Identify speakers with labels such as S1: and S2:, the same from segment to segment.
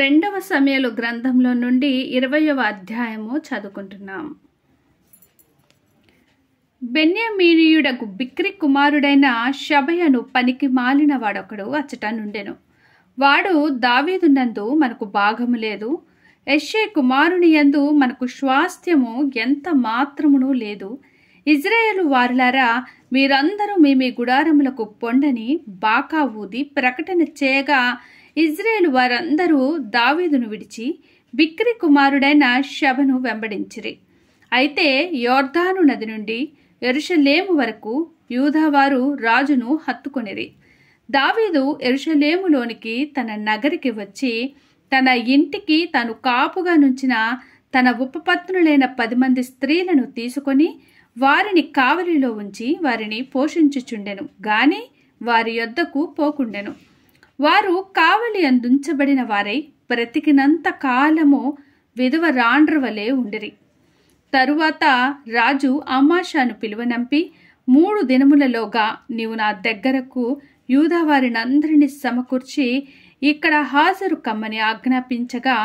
S1: రెండవ సమూయేలు గ్రంథంలో నుండి 20వ అధ్యాయము చదువుకుంటున్నాం. బెన్యామీనీయుడగు బిక్రీ కుమారుడైన షబయను పనికి మాలిన వాడొకడు అచ్చట నుండెను. వాడు దావీదునందు మనకు భాగము లేదు, యెష్షై కుమారుని యందు మనకు స్వాస్థ్యము ఎంత మాత్రమును లేదు. ఇజ్రాయేలు వారులారా, మీరందరూ మీ గుడారములకు పొండని బాకా ఊది ప్రకటన చేయగా, ఇజ్రాయేలు వారందరూ దావీదును విడిచి బిక్రీ కుమారుడైన షబను వెంబడించిరి. అయితే యొర్దాను నది నుండి యెరూషలేము వరకు యూదావారు రాజును హత్తుకొనిరి. దావీదు యెరూషలేములోనికి తన నగరికి వచ్చి తన ఇంటికి తాను కాపుగా నుంచిన తన ఉపపత్నులైన 10 మంది స్త్రీలను తీసుకొని వారిని కావలిలో ఉంచి వారిని పోషించుచుండెను గాని వారి యొద్దకు పోకుండెను. వారు కావలి అందుంచబడిన వారై బ్రతికినంత కాలము విధవరాండ్రవలే ఉండిరి. తరువాత రాజు అమాషాను పిలువనంపి, 3 దినములలోగా నీవు నా దగ్గరకు యూదావారినందరినీ సమకూర్చి ఇక్కడ హాజరు కమ్మని ఆజ్ఞాపించగా,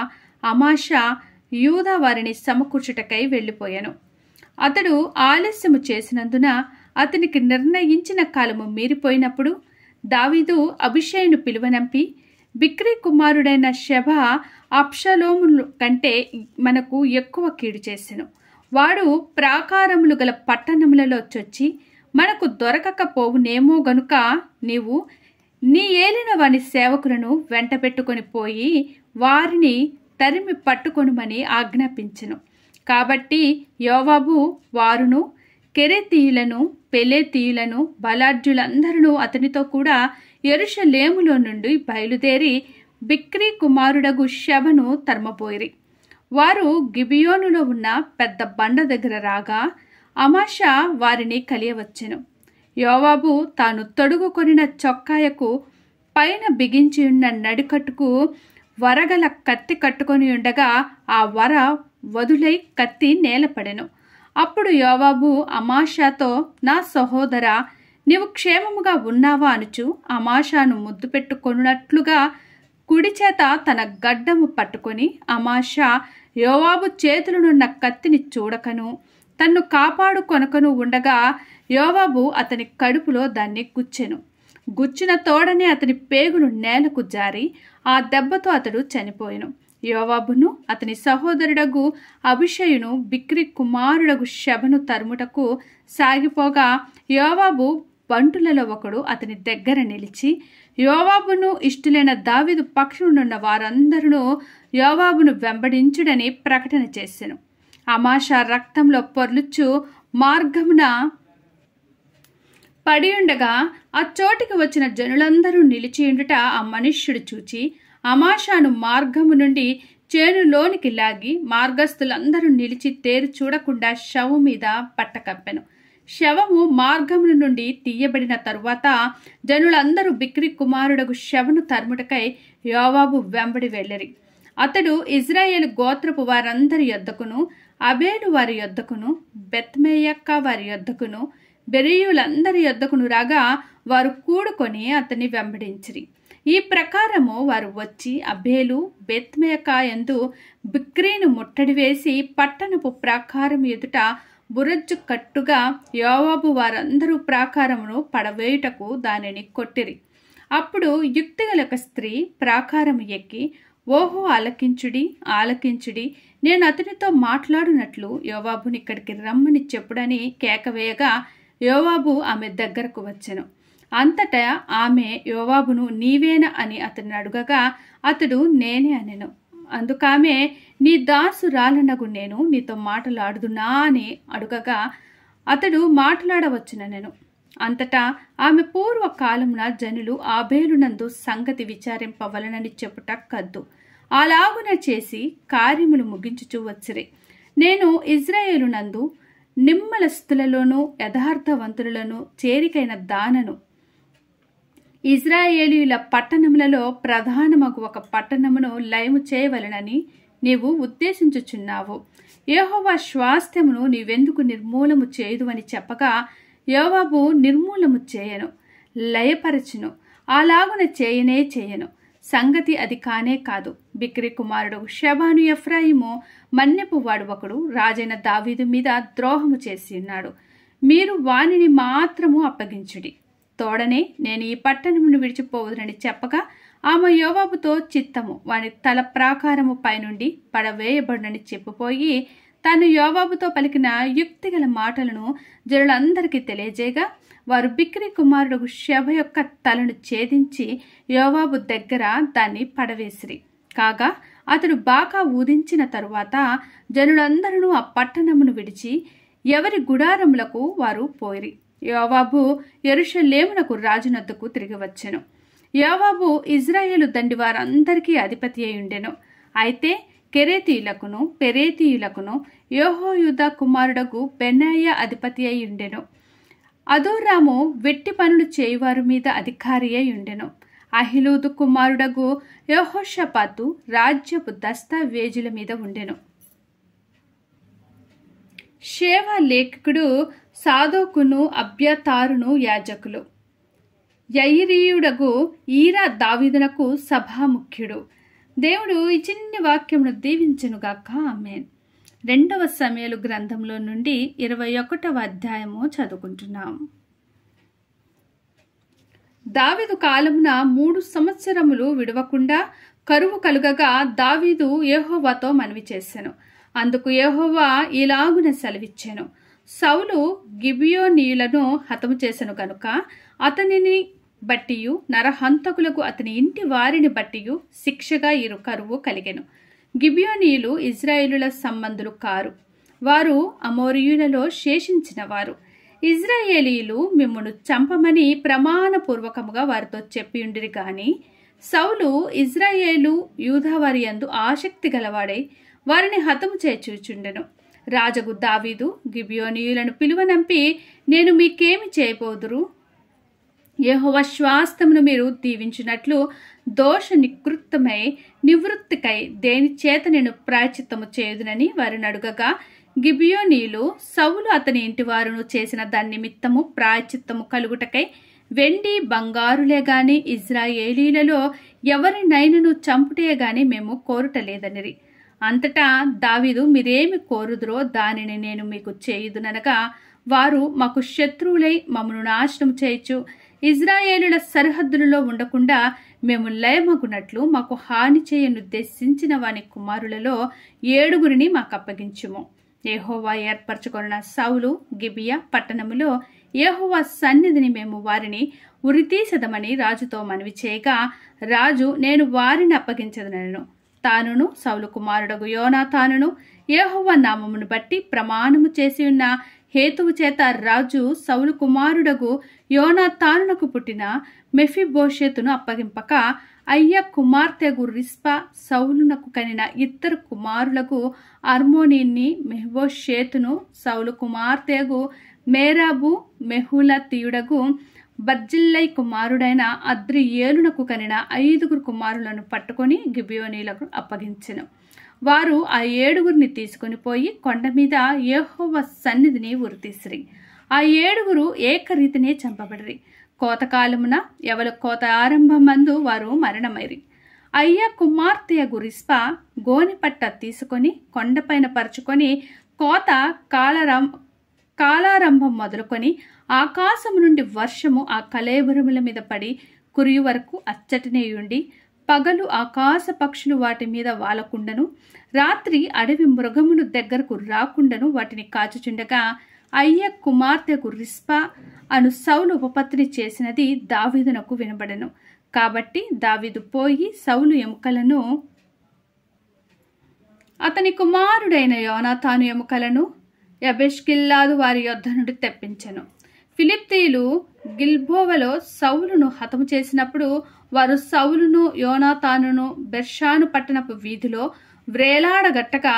S1: అమాషా యూదావారిని సమకూర్చుటకై వెళ్ళిపోయాను. అతడు ఆలస్యము చేసినందున అతనికి నిర్ణయించిన కాలము మీరిపోయినప్పుడు దావీదు అబీషైను పిలువనంపి, బిక్రీ కుమారుడైన షబ అబ్షాలోము కంటే మనకు ఎక్కువ కీడు చేసెను. వాడు ప్రాకారములు గల పట్టణములలో చొచ్చి మనకు దొరకకపోవునేమో గనుక నీవు నీ ఏలిన వాని సేవకులను వెంట పెట్టుకొని పోయి వారిని తరిమి పట్టుకొనుమని ఆజ్ఞాపించెను. కాబట్టి యోవాబు వారును కెరేతీయులను పెలేతీయులను బలాఢ్యులందరూ అతనితో కూడా యెరూషలేములో నుండి బయలుదేరి బిక్రీ కుమారుడగు షబను తరుమపోయిరి. వారు గిబియోనులో ఉన్న పెద్ద బండ దగ్గర రాగా అమాషా వారిని కలియవచ్చెను. యోవాబు తాను తొడుగుకొనిన చొక్కాయకు పైన బిగించి ఉన్న నడికట్టుకు వరగల కత్తి కట్టుకొని ఉండగా ఆ వర వదులై కత్తి నేలపడెను. అప్పుడు యోవాబు అమాషాతో, నా సహోదరా, నీవు క్షేమముగా ఉన్నావా అనుచు అమాషాను ముద్దు పెట్టుకొనున్నట్లుగా కుడి చేత తన గడ్డము పట్టుకొని, అమాషా యోవాబు చేతులనున్న కత్తిని చూడకను తన్ను కాపాడుకొనకను ఉండగా యోవాబు అతని కడుపులో దాన్ని గుచ్చెను. గుచ్చిన తోడనే అతని పేగులు నేలకు జారి ఆ దెబ్బతో అతడు చనిపోయెను. యోవాబును అతని సహోదరుడగు అబీషైను బిక్రీ కుమారుడగు షబను తరుముటకు సాగిపోగా, యోవాబు బంటులలో ఒకడు అతని దగ్గర నిలిచి, యోవాబును ఇష్టులైన దావీదు పక్షునున్న వారందరూ యోవాబును వెంబడించుడని ప్రకటన చేసెను. అమాషా రక్తంలో పొర్లుచు మార్గమున పడియుండగా ఆ చోటికి వచ్చిన జనులందరూ నిలిచియుండుట ఆ మనుష్యుడు చూచి అమాషాను మార్గము నుండి చేనులోనికి లాగి మార్గస్థులందరూ నిలిచి తేరు చూడకుండా శవం మీద పట్టకప్పెను. శవము మార్గముల నుండి తీయబడిన తరువాత జనులందరూ బిక్రీ కుమారుడగు షబను తరుముటకై యోవాబు వెంబడి వెళ్ళిరి. అతడు ఇజ్రాయేలు గోత్రపు వారందరి యొద్దకును, అబేలు వారి యొద్దకును, బెత్మెయక్క వారి యొద్దకును, బెరీయులందరి యొద్దకును రాగా వారు కూడుకొని అతన్ని వెంబడించిరి. ఈ ప్రకారము వారు వచ్చి అబేలు బెత్మెయక యందు బిక్రీను ముట్టడి వేసి పట్టణపు ప్రాకారం ఎదుట బురజ్జు కట్టుగా యోవాబు వారందరూ ప్రాకారమును పడవేయుటకు దానిని కొట్టిరి. అప్పుడు యుక్తిగల ఒక స్త్రీ ప్రాకారము ఎక్కి, ఓహో ఆలకించుడి ఆలకించుడి, నేను అతనితో మాట్లాడునట్లు యోవాబుని ఇక్కడికి రమ్మని చెప్పుడని కేకవేయగా యోవాబు ఆమె దగ్గరకు వచ్చెను. అంతటా ఆమె యోవాబును నీవేనా అని అతన్ని అడుగగా అతడు నేనే అనెను. అందుకామె, నీ దాసురాలనగు నేను నీతో మాట్లాడుదునా అని అడుగగా అతడు మాట్లాడవచ్చునెను. అంతటా ఆమె పూర్వకాలమున జనులు ఆబేలునందు సంగతి విచారింపవలనని చెప్పుట కద్దు. అలాగున చేసి కార్యములు ముగించుచూ వచ్చిరి. నేను ఇజ్రాయేలునందు నిమ్మలస్తులలోను యథార్థవంతులను చేరికైన దానను. ఇజ్రాయేలీయుల పట్టణములలో ప్రధానమగు ఒక పట్టణమును లయము చేయవలనని నీవు ఉద్దేశించుచున్నావు. యెహోవా స్వాస్థ్యమును నీవెందుకు నిర్మూలము చేయుదు అని చెప్పగా, యోవాబు నిర్మూలము చేయను, లయపరచును, అలాగున చేయనే చేయను. సంగతి అది కానే కాదు. బిక్రీ కుమారుడు షెబాను ఎఫ్రాయిము మన్యపు వాడు ఒకడు రాజైన దావీదు మీద ద్రోహము చేసి ఉన్నాడు. మీరు వానిని మాత్రము అప్పగించుడి. తోడనే నేను ఈ పట్టణమును విడిచిపోవదునని చెప్పగా ఆమె యోవాబుతో చిత్తము వాని తల ప్రాకారము పైనుండి పడవేయబడునని చెప్పిపోయి తాను యోవాబుతో పలికిన యుక్తిగల మాటలను జనులందరికీ తెలియజేయగా వారు బిక్రీ కుమారుడు షెబ యొక్క తలను ఛేదించి యోవాబు దగ్గర దాన్ని పడవేసిరి. కాగా అతడు బాకా ఊదించిన తరువాత జనులందరూ ఆ పట్టణమును విడిచి ఎవరి గుడారములకు వారు పోయిరి. యోవాబు యెరూషలేమునకు రాజునొద్దకు తిరిగి వచ్చెను. యోవాబు ఇజ్రాయేలు దండి వారందరికీ అధిపతి అయి ఉండెను. అయితే కెరేతీయులకును పెరేతీయులకును యెహోయాదా కుమారుడగు బెనాయా అధిపతి అయి ఉండెను. అదోరాము వెట్టి పనులు చేయువారి మీద అధికారి అయి ఉండెను. అహిలూదు కుమారుడగు యెహోషాపాతు రాజ్యపు దస్తావేజుల మీద ఉండెను. షేవ లేఖకుడు సాదోకును అబ్యాతారును యాజకులు. యయిరీయుడగు ఈరా దావీదునకు సభాముఖ్యుడు. దేవుడు ఈ చిన్ని వాక్యమును దీవించునుగాక. ఆమేన్. 2వ సమూయేలు గ్రంథంలో నుండి 21వ అధ్యాయము చదువుకుంటున్నాం. దావీదు కాలమున 3 సంవత్సరములు విడవకుండా కరువు కలుగగా దావీదు యెహోవాతో మనవి చేసెను. అందుకు యెహోవా ఇలాగున సెలవిచ్చెను. సౌలు గిబియోనీయులను హతము చేసెను గనుక అతనిని బట్టియు నరహంతకులకు అతని ఇంటి వారిని బట్టియు శిక్షగా ఇరు కరువు కలిగెను. గిబియోనీయులు ఇజ్రాయేలుల సంబంధులు కారు, వారు అమోరీయులలో శేషించిన వారు. ఇజ్రాయేలీయులు మిమ్మును చంపమని ప్రమాణపూర్వకముగా వారితో చెప్పియుండిరి గాని సౌలు ఇజ్రాయేలు యూదావారి యందు ఆసక్తి గలవాడై వారిని హతము చేర్చుచుండెను. రాజగు దావీదు గిబియోనీయులను పిలువనంపి, నేను మీకేమి చేయబోదురు? యెహోవా స్వాస్థ్యమును మీరు దీవించినట్లు దోష నివృత్తికై దేని చేత నేను ప్రాయశ్చిత్తము చేయుదునని వారిని అడుగగా గిబియోనీయులు సౌలు అతని ఇంటివారును చేసిన దాని నిమిత్తము ప్రాయశ్చిత్తము కలుగుటకై వెండి బంగారులే గాని ఇజ్రాయేలీలలో ఎవరినైనను చంపుటే గాని మేము కోరుటలేదనిరి. అంతటా దావీదు, మీరేమి కోరుదురో దానిని నేను మీకు చేయుదుననగా వారు మాకు శత్రువులై మమ్మను నాశనం చేయొచ్చు, ఇజ్రాయేలుల సరిహద్దులలో ఉండకుండా మేము లయమగునట్లు మాకు హాని చేయనుద్దేశించిన వాని కుమారులలో 7 మాకు అప్పగించుము. యెహోవా ఏర్పరచుకొన్న సౌలు గిబియా పట్టణములో యెహోవా సన్నిధిని మేము వారిని ఉరితీసెదమని రాజుతో మనవి చేయగా రాజు, నేను వారిని అప్పగించదనను. తానును సౌలు కుమారుడగు యోనాతానును యెహోవా నామమును బట్టి ప్రమాణము చేసి ఉన్న హేతువు చేత రాజు సౌలు కుమారుడగు యోనాతానునకు పుట్టిన మెఫీబోషెతును అప్పగింపక అయ్య కుమార్తెగు రిస్పా సౌలునకు కనిన 2 కుమారులకు అర్మోనీని మెహబోషేతును సౌలు కుమార్తెగు మేరాబు మెహులతీయుడగు బర్జిల్లై కుమారుడైన అద్రియేలునకు కనిన 5 కుమారులను పట్టుకొని గిబియోనీలకు అప్పగించెను. వారు ఆ 7 తీసుకుని పోయి కొండ మీద యెహోవా సన్నిధిని ఉరితీసిరి. ఆ 7 ఏకరీతినే చంపబడిరి. కోతకాలమున ఎవల కోత ఆరంభమందు వారు మరణమైరి. అయ్య కుమార్తెయగు రిస్పా గోనిపట్ట తీసుకొని కొండపైన పరుచుకొని కోత కాలారంభం మొదలుకొని ఆకాశము నుండి వర్షము ఆ కళేబరముల మీద పడి కురియు వరకు అచ్చటనేయుండి పగలు ఆకాశ పక్షులు వాటి మీద వాలకుండను రాత్రి అడవి మృగములు దగ్గరకు రాకుండను వాటిని కాచుచుండగా అయ్య కుమార్తెకు రిస్పా అను సౌలు ఉపపత్ని చేసినది దావీదునకు వినబడెను. కాబట్టి దావీదు పోయి సౌలు ఎముకలను అతని కుమారుడైన యోనాతాను ఎముకలను యబెష్గిల్లాదు వారి యొద్ద నుండి తెప్పించెను. ఫిలిష్తీయులు గిల్బోవలో సౌలును హతము చేసినప్పుడు వారు సౌలును యోనాతానును బెర్షాను పట్టణపు వీధిలో వ్రేలాడగట్టగా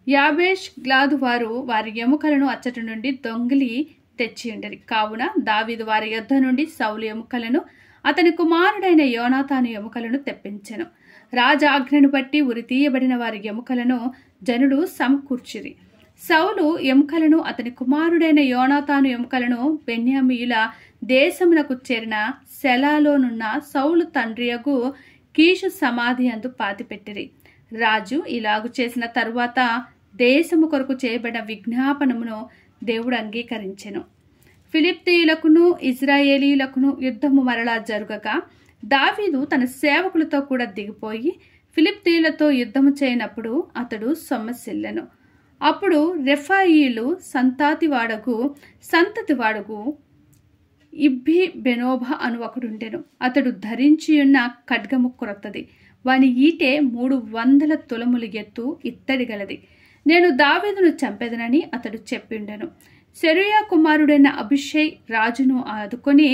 S1: యాబేష్గిలాదు వారు వారి ఎముకలను అచ్చటి నుండి దొంగిలి తెచ్చియుండరి. కావున దావీదు వారి యొద్ద నుండి సౌలు ఎముకలను అతని కుమారుడైన యోనాతాను ఎముకలను తెప్పించెను. రాజాజ్ఞను బట్టి ఉరితీయబడిన వారి ఎముకలను జనులు సమకూర్చిరి. సౌలు ఎముకలను అతని కుమారుడైన యోనాతాను ఎముకలను బెన్యామీయుల దేశమునకు చేరిన సెలాలోనున్న సౌలు తండ్రియగు కీషు సమాధి అందు పాతిపెట్టిరి. రాజు ఇలాగు చేసిన తరువాత దేశము కొరకు చేయబడిన విజ్ఞాపనమును దేవుడు అంగీకరించెను. ఫిలిష్తీయులకును ఇజ్రాయేలీయులకును యుద్ధము మరలా జరుగగా దావీదు తన సేవకులతో కూడా దిగిపోయి ఫిలిష్తీయులతో యుద్ధము చేయనప్పుడు అతడు సొమ్మసిల్లెను. అప్పుడు రెఫాయీలు సంతతివాడగు ఇబ్బి బెనోబా అను ఒకడుండెను. అతడు ధరించియున్న ఖడ్గము క్రొత్తది, వాని ఈటె 300 తులములు ఎత్తు ఇత్తడి గలది. నేను దావీదును చంపెదనని అతడు చెప్పిండెను. సెరూయా కుమారుడైన అభిషై రాజును ఆదుకొని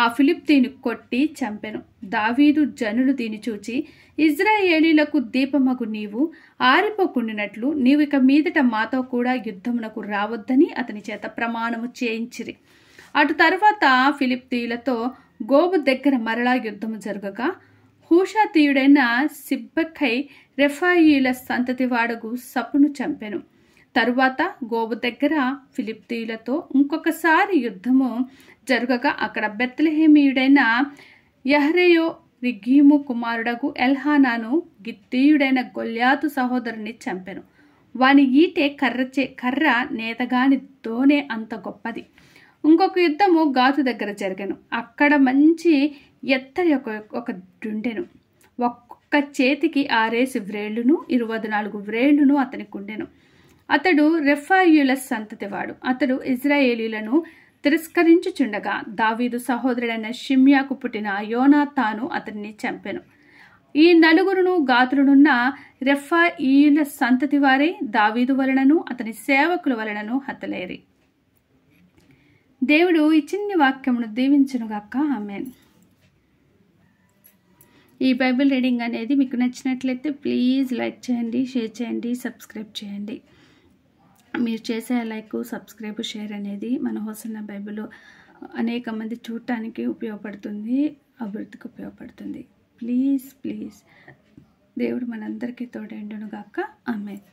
S1: ఆ ఫిలిష్తీయుని కొట్టి చంపెను. దావీదు జనులు దీని చూచి, ఇజ్రాయేలీలకు దీపమగు నీవు ఆరిపోకుండినట్లు నీవు ఇక మీదట మాతో కూడా యుద్ధమునకు రావద్దని అతని చేత ప్రమాణము చేయించిరి. అటు తరువాత ఫిలిష్తీయులతో గోబు దగ్గర మరలా యుద్ధము జరగగా హూషాతీయుడైన సిబ్బెకై రెఫాయీల సంతతివాడగు సపును చంపెను. తరువాత గోబు దగ్గర ఫిలిష్తీయులతో ఇంకొకసారి యుద్ధము జరగగా అక్కడ బెత్లెహేమీయుడైన యహ్రేయో రిగ్గీము కుమారుడగు ఎల్హానాను గిత్తీయుడైన గొల్యాతు సహోదరుని చంపెను. వాని ఈటె కర్ర నేతగాని దోనె అంత గొప్పది. ఇంకొక యుద్ధము గాతు దగ్గర జరిగాను. అక్కడ మంచి ఎత్తడి ఒక డుండెను. ఒక్కొక్క చేతికి 6 వ్రేళ్లును 24 వ్రేళ్లును అతనికి ఉండెను. అతడు రెఫాయీయుల సంతతివాడు. అతడు ఇజ్రాయేలీలను తిరస్కరించుచుండగా దావీదు సహోదరుడైన షిమ్యాకు పుట్టిన యోనాతాను అతన్ని చంపెను. ఈ 4 గాతులునున్న రెఫాయీయుల సంతతి వారే దావీదు వలనను అతని సేవకుల వలనను హతలేరి. దేవుడు ఈ చిన్ని వాక్యమును దీవించునుగాక. ఆమేన్. ఈ బైబిల్ రీడింగ్ అనేది మీకు నచ్చినట్లయితే ప్లీజ్ లైక్ చేయండి, షేర్ చేయండి, సబ్స్క్రైబ్ చేయండి. మీరు చేసే లైక్, సబ్స్క్రైబ్, షేర్ అనేది మన హోసన్న బైబిల్ అనేక మంది చూడటానికి ఉపయోగపడుతుంది, అభివృద్ధికి ఉపయోగపడుతుంది. ప్లీజ్ దేవుడు మనందరికీ తోడైండును గాక. ఆమేన్.